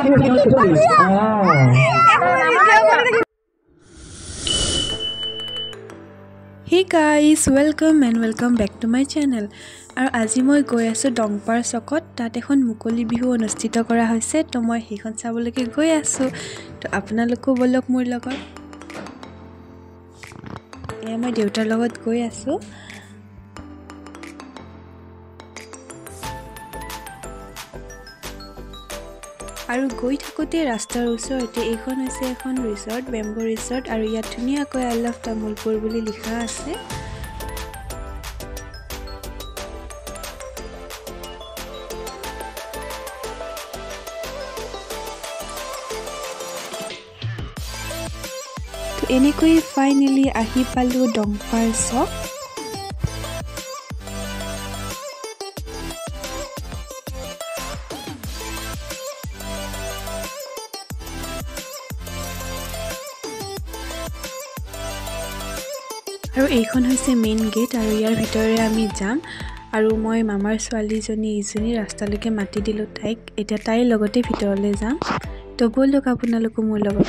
Hey guys, welcome and welcome back to my channel. আৰু আজি মই গৈ আছো ডংপাৰ চকত তাত এখন মুকলি বিহু অনুষ্ঠিত কৰা হৈছে তো মই সেইখন চাবলৈকে গৈ আছো তো আপোনালোকো বলক মোৰ লগত মই দেউতাৰ লগত গৈ আছো আৰু গৈ থাকোতে ৰাস্তাৰ ওচৰতে এখন হৈছে এখন ৰিসৰ্ট বেম্বো ৰিসৰ্ট আৰু ইয়াত ধুনীয়াকৈ আই লাভ তামুলপুৰ বুলি লিখা আছে তো এনেকৈ ফাইনালি আহি পালো ডংপাৰ চক আৰু এইখন হৈছে মেইন গেট আৰু ইয়াৰ ভিতৰে আমি যাম আৰু মই মামাৰ ছোৱালীজনী ইজনী ৰাস্তালৈকে মাতি দিলো তাইক এতিয়া তাইৰ লগতে ভিতৰলৈ যাম তো বলক আপোনালোকো মোৰ লগত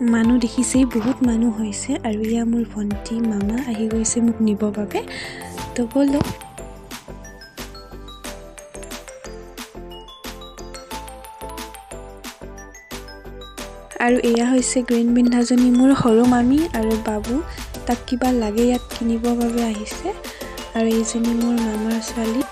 মানুহ দেখিছে বহুত মানুহ হৈছে আৰু ইয়া মোৰ ভন্টি মামা আহি গৈছে মোক নিব বাবে তো বলক আৰু এয়া হৈছে গ্ৰীণ বিন্ধাজনী মোৰ সৰু মামী আৰু বাবু তাক কিবা লাগে ইয়াত কিনিব বাবে আহিছে আৰু এইজনী মোৰ মামাৰ ছোৱালী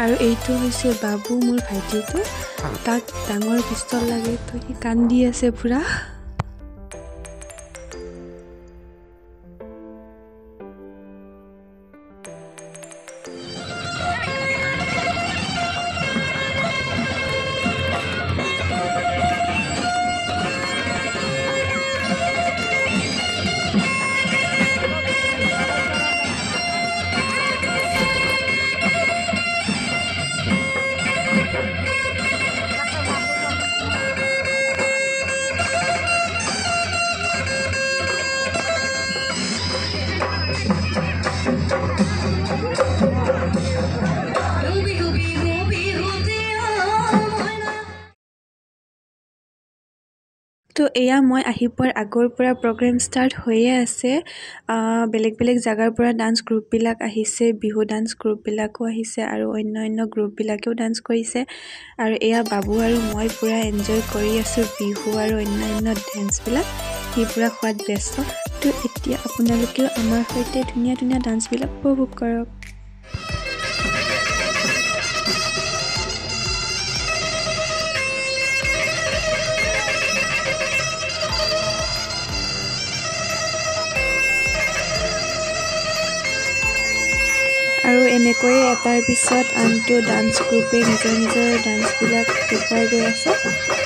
আৰু এইটো হৈছে বাবু মোৰ ভাইটিটো তাক ডাঙৰ পিস্তল লাগে তো সি কান্দি আছে পুৰা তো এয়া মই আহি পোৱাৰ আগৰ পৰা প্ৰগ্ৰাম ষ্টাৰ্ট হৈয়ে আছে বেলেগ বেলেগ জাগাৰ পৰা ডান্স গ্ৰুপবিলাক আহিছে বিহু ডান্স গ্ৰুপবিলাকো আহিছে আৰু অন্য গ্ৰুপবিলাকেও ডান্স কৰিছে আৰু এয়া বাবু আৰু মই পুৰা এনজয় কৰি আছো বিহু আৰু অন্য ডান্সবিলাক সি পুৰা খোৱাত ব্যস্ত তো এতিয়া আপোনালোকেও আমাৰ সৈতে ধুনীয়া ধুনীয়া ডান্সবিলাক উপভোগ কৰক আৰু এনেকৈ এটাৰ পিছত আনটো ডান্স গ্ৰুপে নিজৰ ডান্সবিলাক দেখুৱাই গৈ আছে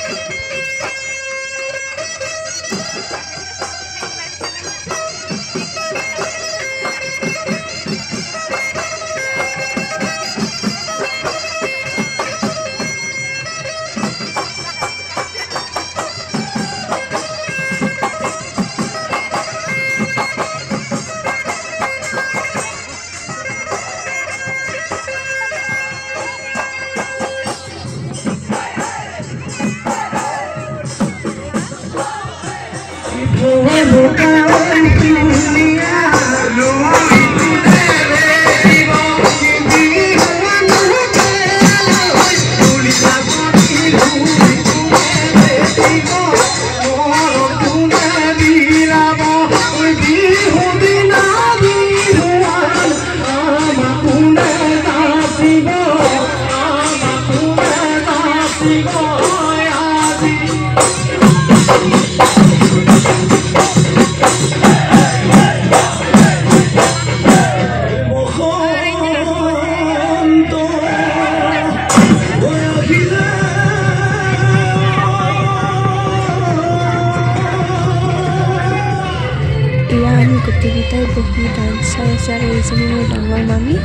আহিছে আৰু এইজনী মোৰ ডাঙৰ মামী।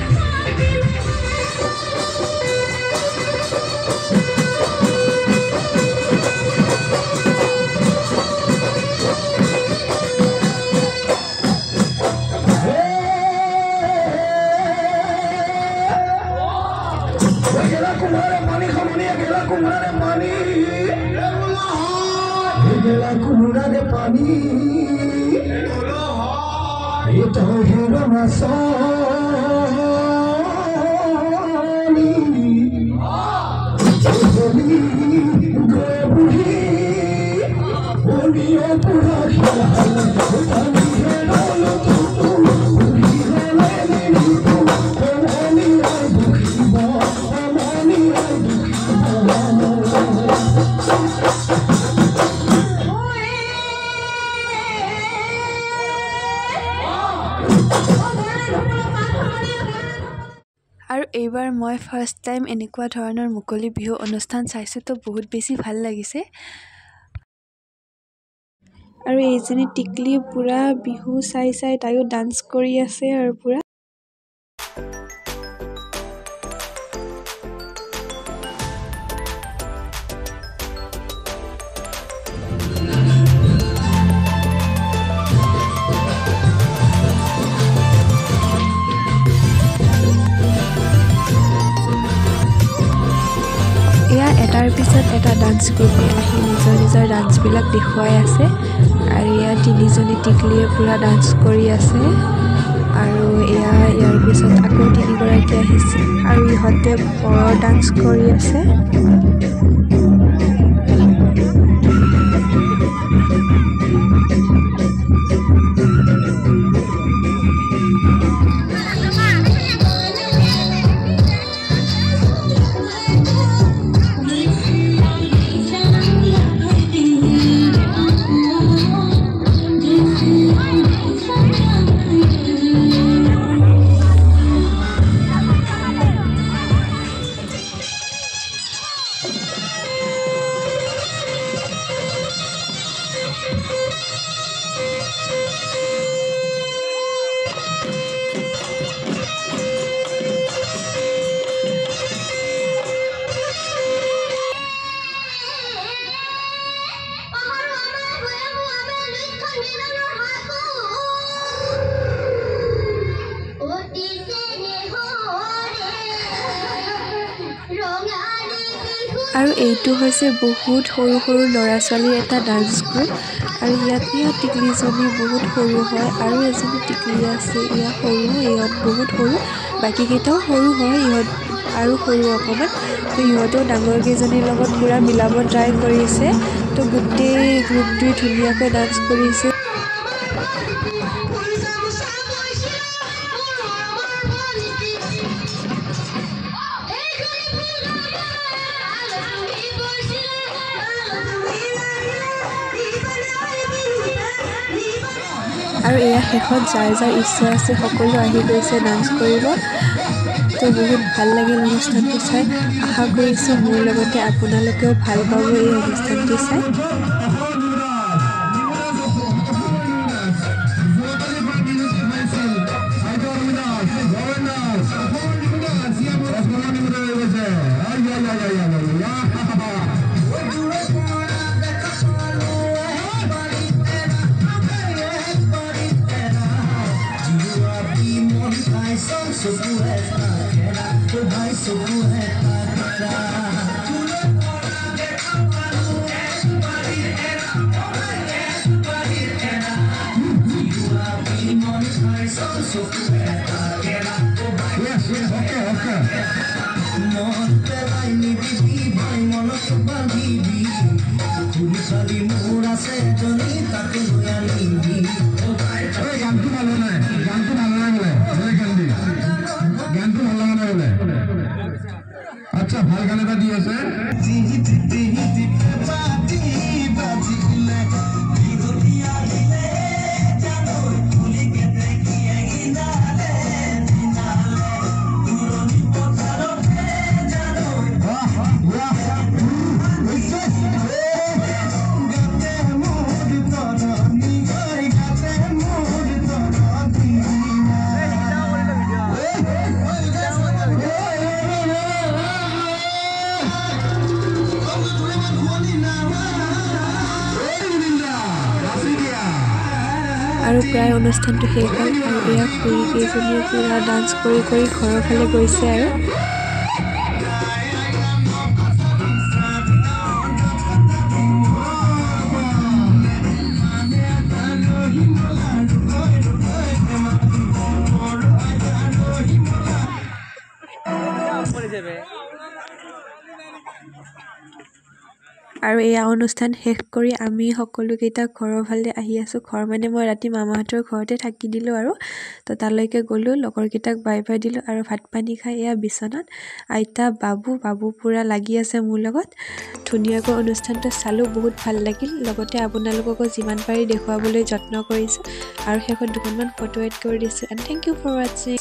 আৰু এইবাৰ মই ফাৰ্ষ্ট টাইম এনেকুৱা ধৰণৰ মুকলি বিহু অনুষ্ঠান চাইছোঁ, তো বহুত বেছি ভাল লাগিছে। আৰু এইজনী টিকলি পুৰা বিহু চাই তাইও ডান্স কৰি আছে আৰু পুৰা। এটাৰ পিছত এটা ডান্স গ্ৰুপে আহি নিজৰ ডান্সবিলাক দেখুৱাই আছে। আৰু এয়া তিনিজনী টিকলিয়ে পুৰা ডান্স কৰি আছে। আৰু ইয়াৰ পিছত আকৌ তিনিগৰাকী আহিছে আৰু ইহঁতে বৰ ডান্স কৰি আছে। আৰু এইটো হৈছে বহুত সৰু সৰু ল'ৰা ছোৱালীৰ এটা ডান্স গ্ৰুপ। আৰু ইয়াত টিকলিজনী বহুত সৰু হয় আৰু এজনী টিকলি আছে, ইয়াত সৰু, ইহঁত বহুত সৰু, বাকীকেইটাও সৰু হয়, ইহঁত আৰু সৰু অকণমান। তো ইহঁতেও ডাঙৰ কেইজনীৰ লগত পূৰা মিলাব ট্ৰাই কৰিছে। তো গোটেই গ্ৰুপটোৱে ধুনীয়াকৈ ডান্স কৰিছে। আৰু এয়া শেষত যাৰ ইচ্ছা আছে সকলো আহি গৈছে ডান্স কৰিব। তো বহুত ভাল লাগিল অনুষ্ঠানটো চাই। আশা কৰিছোঁ মোৰ লগতে আপোনালোকেও ভাল পাব এই অনুষ্ঠানটো চাই। আচ্ছা ভাল গান এটা দি আছে। প্ৰায় অনুষ্ঠানটো শেষ হ'ল আৰু এয়া খুৰীকেইজনীয়ে পুৰা ডান্স কৰি কৰি ঘৰৰ ফালে গৈছে আৰু আৰু এয়া অনুষ্ঠান শেষ কৰি আমি সকলোকেইটা ঘৰৰ ফালে আহি আছোঁ ঘৰ মানে মই ৰাতি মামাহঁতৰ ঘৰতে থাকি দিলোঁ আৰু তো তালৈকে গ'লোঁ লগৰকেইটাক বাই বাই দিলোঁ আৰু ভাত পানী খাই এয়া বিচনাত আইতা বাবু পুৰা লাগি আছে মোৰ লগত ধুনীয়াকৈ অনুষ্ঠানটো চালোঁ বহুত ভাল লাগিল লগতে আপোনালোককো যিমান পাৰি দেখুৱাবলৈ যত্ন কৰিছোঁ আৰু শেষত দুখনমান ফটো এড কৰি দিছোঁ এণ্ড থেংক ইউ ফৰ ৱাচিং